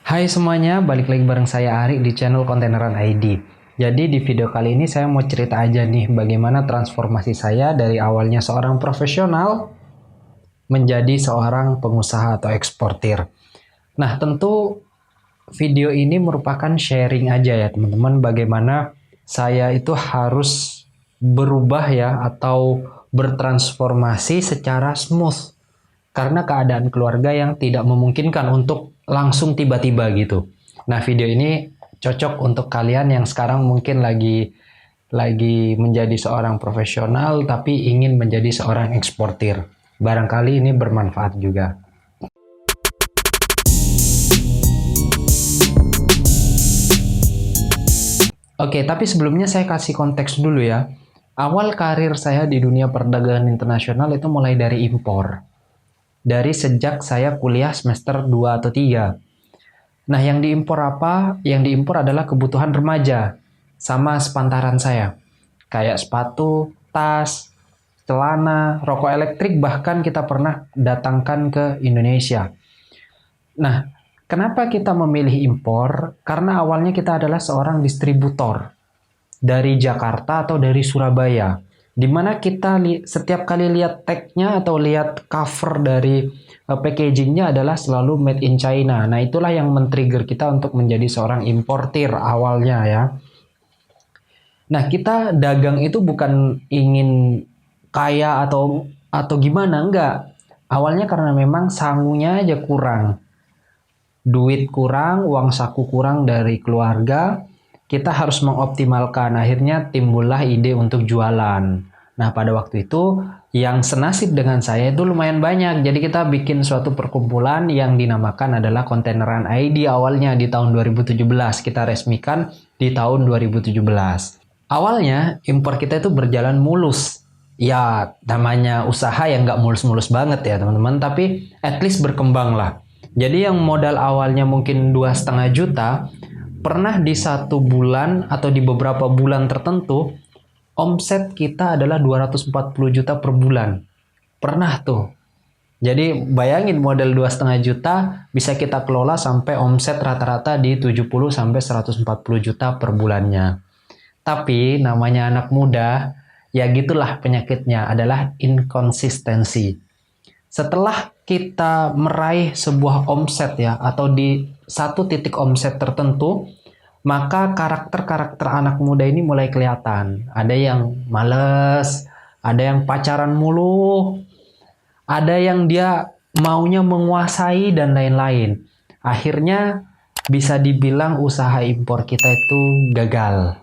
Hai semuanya, balik lagi bareng saya Ari di channel Kontaineran ID. Jadi di video kali ini saya mau cerita aja nih bagaimana transformasi saya dari awalnya seorang profesional menjadi seorang pengusaha atau eksportir. Nah, tentu video ini merupakan sharing aja ya teman-teman, bagaimana saya itu harus berubah ya atau bertransformasi secara smooth karena keadaan keluarga yang tidak memungkinkan untuk langsung tiba-tiba gitu. Nah, video ini cocok untuk kalian yang sekarang mungkin lagi menjadi seorang profesional tapi ingin menjadi seorang eksportir. Barangkali ini bermanfaat juga. Oke, tapi sebelumnya saya kasih konteks dulu ya. Awal karir saya di dunia perdagangan internasional itu mulai dari impor. Dari sejak saya kuliah semester 2 atau 3. Nah, yang diimpor apa? Yang diimpor adalah kebutuhan remaja sama sepantaran saya. Kayak sepatu, tas, celana, rokok elektrik bahkan kita pernah datangkan ke Indonesia. Nah, kenapa kita memilih impor? Karena awalnya kita adalah seorang distributor dari Jakarta atau dari Surabaya. Di mana kita setiap kali lihat tag-nya atau lihat cover dari packagingnya adalah selalu made in China. Nah, itulah yang men-trigger kita untuk menjadi seorang importir awalnya ya. Nah, kita dagang itu bukan ingin kaya atau gimana, enggak. Awalnya karena memang sangunya aja kurang. Duit kurang, uang saku kurang dari keluarga, kita harus mengoptimalkan. Akhirnya timbullah ide untuk jualan. Nah, pada waktu itu yang senasib dengan saya itu lumayan banyak. Jadi kita bikin suatu perkumpulan yang dinamakan adalah Kontaineran ID awalnya di tahun 2017. Kita resmikan di tahun 2017. Awalnya impor kita itu berjalan mulus. Ya, namanya usaha yang nggak mulus-mulus banget ya teman-teman. Tapi at least berkembang lah. Jadi yang modal awalnya mungkin 2,5 juta, pernah di 1 bulan atau di beberapa bulan tertentu, omset kita adalah 240 juta per bulan. Pernah tuh. Jadi bayangin modal 2,5 juta bisa kita kelola sampai omset rata-rata di 70 sampai 140 juta per bulannya. Tapi namanya anak muda, ya gitulah penyakitnya adalah inkonsistensi. Setelah kita meraih sebuah omset ya atau di satu titik omset tertentu, maka karakter-karakter anak muda ini mulai kelihatan. Ada yang males, ada yang pacaran mulu, ada yang dia maunya menguasai dan lain-lain. Akhirnya bisa dibilang usaha impor kita itu gagal.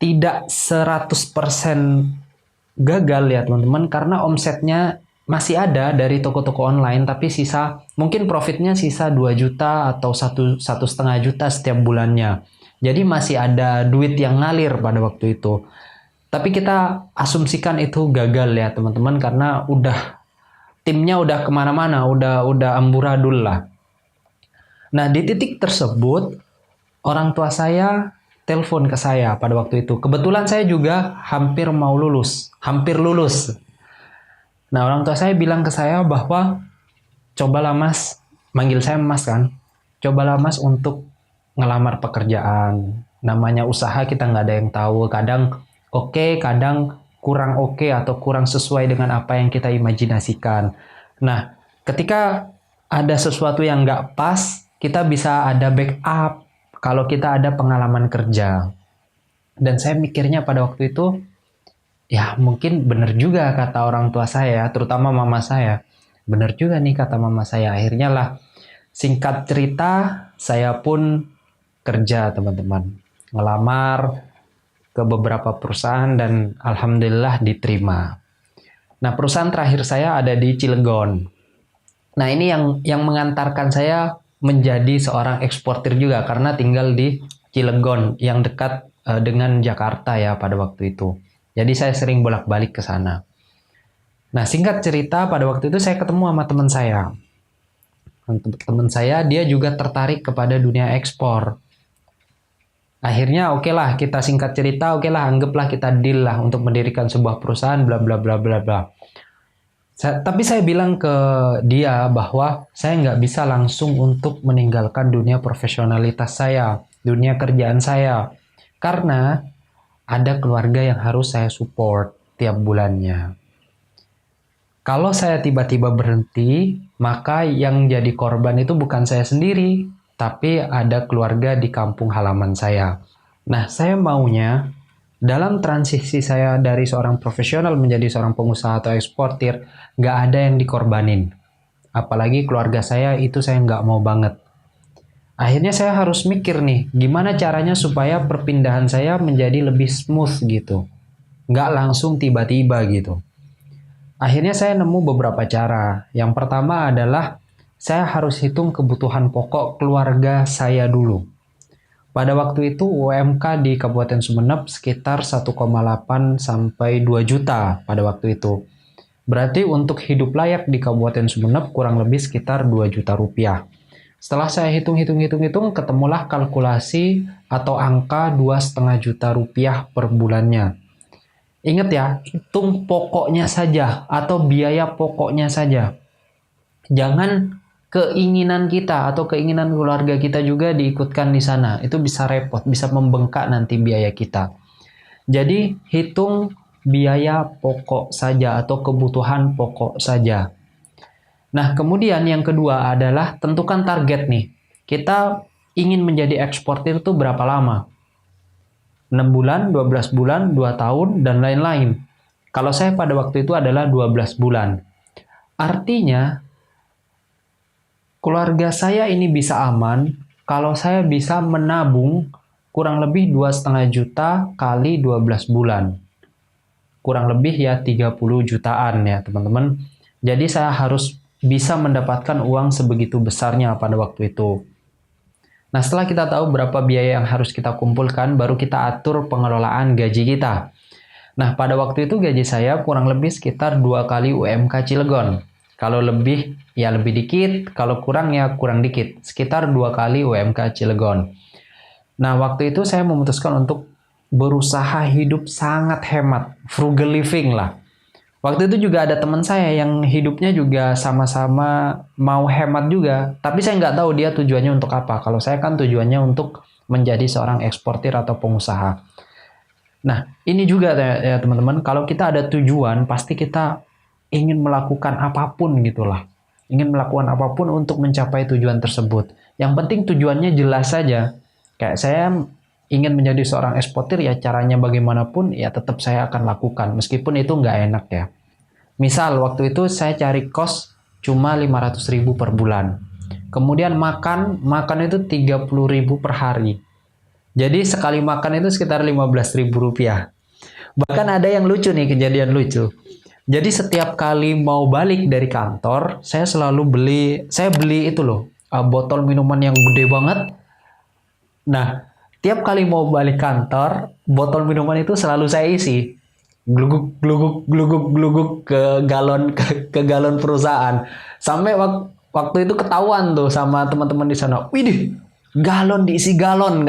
Tidak 100% gagal ya teman-teman karena omsetnya masih ada dari toko-toko online tapi sisa mungkin profitnya sisa 2 juta atau 1,5 juta setiap bulannya. Jadi masih ada duit yang ngalir pada waktu itu. Tapi kita asumsikan itu gagal ya teman-teman karena timnya udah kemana-mana, udah amburadul lah. Nah, di titik tersebut orang tua saya telepon ke saya pada waktu itu. Kebetulan saya juga hampir mau lulus, hampir lulus. Nah, orang tua saya bilang ke saya bahwa cobalah Mas, manggil saya Mas kan, cobalah Mas untuk ngelamar pekerjaan. Namanya usaha kita nggak ada yang tahu. Kadang oke, kadang kurang oke atau kurang sesuai dengan apa yang kita imajinasikan. Nah, ketika ada sesuatu yang nggak pas, kita bisa ada backup kalau kita ada pengalaman kerja. Dan saya mikirnya pada waktu itu, ya mungkin benar juga kata orang tua saya, terutama mama saya. Benar juga nih kata mama saya. Akhirnya lah, singkat cerita, saya pun kerja teman-teman. Ngelamar ke beberapa perusahaan dan alhamdulillah diterima. Nah, perusahaan terakhir saya ada di Cilegon. Nah, ini yang mengantarkan saya menjadi seorang eksportir juga karena tinggal di Cilegon yang dekat dengan Jakarta ya pada waktu itu. Jadi saya sering bolak-balik ke sana. Nah, singkat cerita pada waktu itu saya ketemu sama teman saya. Teman saya dia juga tertarik kepada dunia ekspor. Akhirnya oke lah kita singkat cerita, oke lah anggaplah kita deal lah untuk mendirikan sebuah perusahaan bla bla bla bla bla. Tapi saya bilang ke dia bahwa saya nggak bisa langsung untuk meninggalkan dunia profesionalitas saya, dunia kerjaan saya. Karena ada keluarga yang harus saya support tiap bulannya. Kalau saya tiba-tiba berhenti, maka yang jadi korban itu bukan saya sendiri, tapi ada keluarga di kampung halaman saya. Nah, saya maunya dalam transisi saya dari seorang profesional menjadi seorang pengusaha atau eksportir, nggak ada yang dikorbanin. Apalagi keluarga saya itu saya nggak mau banget. Akhirnya saya harus mikir nih, gimana caranya supaya perpindahan saya menjadi lebih smooth gitu. Nggak langsung tiba-tiba gitu. Akhirnya saya nemu beberapa cara. Yang pertama adalah saya harus hitung kebutuhan pokok keluarga saya dulu. Pada waktu itu UMK di Kabupaten Sumeneb sekitar 1,8 sampai 2 juta pada waktu itu. Berarti untuk hidup layak di Kabupaten Sumeneb kurang lebih sekitar 2 juta rupiah. Setelah saya hitung, ketemulah kalkulasi atau angka 2,5 juta rupiah per bulannya. Ingat ya, hitung pokoknya saja atau biaya pokoknya saja. Jangan keinginan kita atau keinginan keluarga kita juga diikutkan di sana. Itu bisa repot, bisa membengkak nanti biaya kita. Jadi, hitung biaya pokok saja atau kebutuhan pokok saja. Nah, kemudian yang kedua adalah tentukan target nih. Kita ingin menjadi eksportir itu berapa lama? 6 bulan, 12 bulan, 2 tahun, dan lain-lain. Kalau saya pada waktu itu adalah 12 bulan. Artinya, keluarga saya ini bisa aman kalau saya bisa menabung kurang lebih 2,5 juta kali 12 bulan. Kurang lebih ya 30 jutaan ya teman-teman. Jadi saya harus bisa mendapatkan uang sebegitu besarnya pada waktu itu. Nah, setelah kita tahu berapa biaya yang harus kita kumpulkan, baru kita atur pengelolaan gaji kita. Nah, pada waktu itu gaji saya kurang lebih sekitar 2 kali UMK Cilegon. Kalau lebih, ya lebih dikit. Kalau kurang, ya kurang dikit. Sekitar 2 kali UMK Cilegon. Nah, waktu itu saya memutuskan untuk berusaha hidup sangat hemat. Frugal living lah. Waktu itu juga ada teman saya yang hidupnya juga sama-sama mau hemat juga. Tapi saya nggak tahu dia tujuannya untuk apa. Kalau saya kan tujuannya untuk menjadi seorang eksportir atau pengusaha. Nah, ini juga ya teman-teman. Kalau kita ada tujuan, pasti kita ingin melakukan apapun gitulah. Ingin melakukan apapun untuk mencapai tujuan tersebut. Yang penting tujuannya jelas saja. Kayak saya ingin menjadi seorang eksportir ya caranya bagaimanapun ya tetap saya akan lakukan. Meskipun itu nggak enak ya. Misal waktu itu saya cari kos cuma 500.000 per bulan. Kemudian makan itu 30.000 per hari. Jadi sekali makan itu sekitar 15.000 rupiah. Bahkan ada yang lucu nih, kejadian lucu. Jadi setiap kali mau balik dari kantor, saya beli itu loh, botol minuman yang gede banget. Nah, tiap kali mau balik kantor, botol minuman itu selalu saya isi. Gluguk, gluguk, gluguk, gluguk ke galon perusahaan. Sampai waktu itu ketahuan tuh sama teman-teman di sana. Widih, galon diisi galon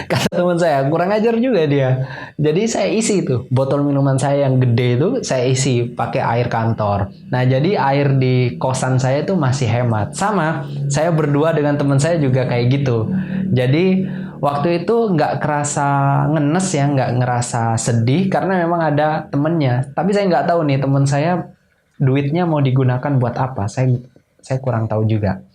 kata teman saya. Kurang ajar juga dia. Jadi saya isi itu botol minuman saya yang gede itu saya isi pakai air kantor. Nah, jadi air di kosan saya itu masih hemat. Sama, saya berdua dengan teman saya juga kayak gitu. Jadi waktu itu nggak kerasa ngenes ya, nggak ngerasa sedih karena memang ada temennya. Tapi saya nggak tahu nih teman saya duitnya mau digunakan buat apa. Saya kurang tahu juga.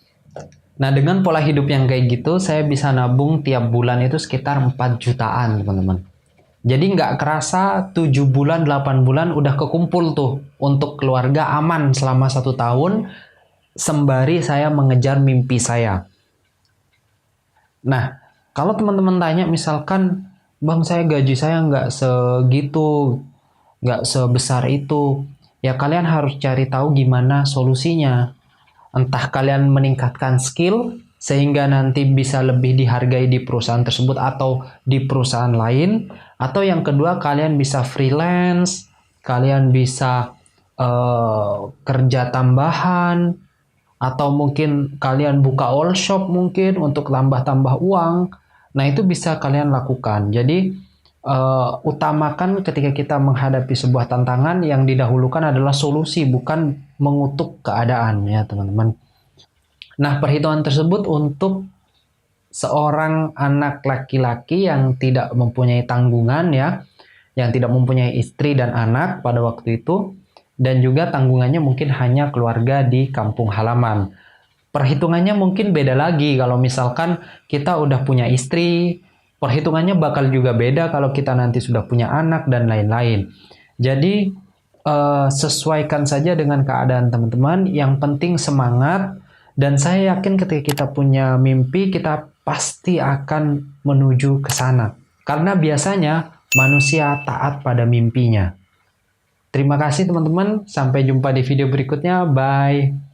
Nah, dengan pola hidup yang kayak gitu, saya bisa nabung tiap bulan itu sekitar 4 jutaan, teman-teman. Jadi nggak kerasa 7 bulan, 8 bulan udah kekumpul tuh untuk keluarga aman selama 1 tahun, sembari saya mengejar mimpi saya. Nah, kalau teman-teman tanya misalkan, Bang saya gaji saya nggak segitu, nggak sebesar itu, ya kalian harus cari tahu gimana solusinya. Entah kalian meningkatkan skill sehingga nanti bisa lebih dihargai di perusahaan tersebut atau di perusahaan lain. Atau yang kedua kalian bisa freelance, kalian bisa kerja tambahan, atau mungkin kalian buka all shop mungkin untuk tambah-tambah uang. Nah, itu bisa kalian lakukan. Jadi utamakan ketika kita menghadapi sebuah tantangan, yang didahulukan adalah solusi, bukan mengutuk keadaan ya teman-teman. Nah, perhitungan tersebut untuk seorang anak laki-laki yang tidak mempunyai tanggungan ya, yang tidak mempunyai istri dan anak pada waktu itu, dan juga tanggungannya mungkin hanya keluarga di kampung halaman. Perhitungannya mungkin beda lagi kalau misalkan kita udah punya istri, perhitungannya bakal juga beda kalau kita nanti sudah punya anak dan lain-lain. Jadi sesuaikan saja dengan keadaan teman-teman, yang penting semangat, dan saya yakin ketika kita punya mimpi, kita pasti akan menuju ke sana. Karena biasanya manusia taat pada mimpinya. Terima kasih teman-teman, sampai jumpa di video berikutnya, bye.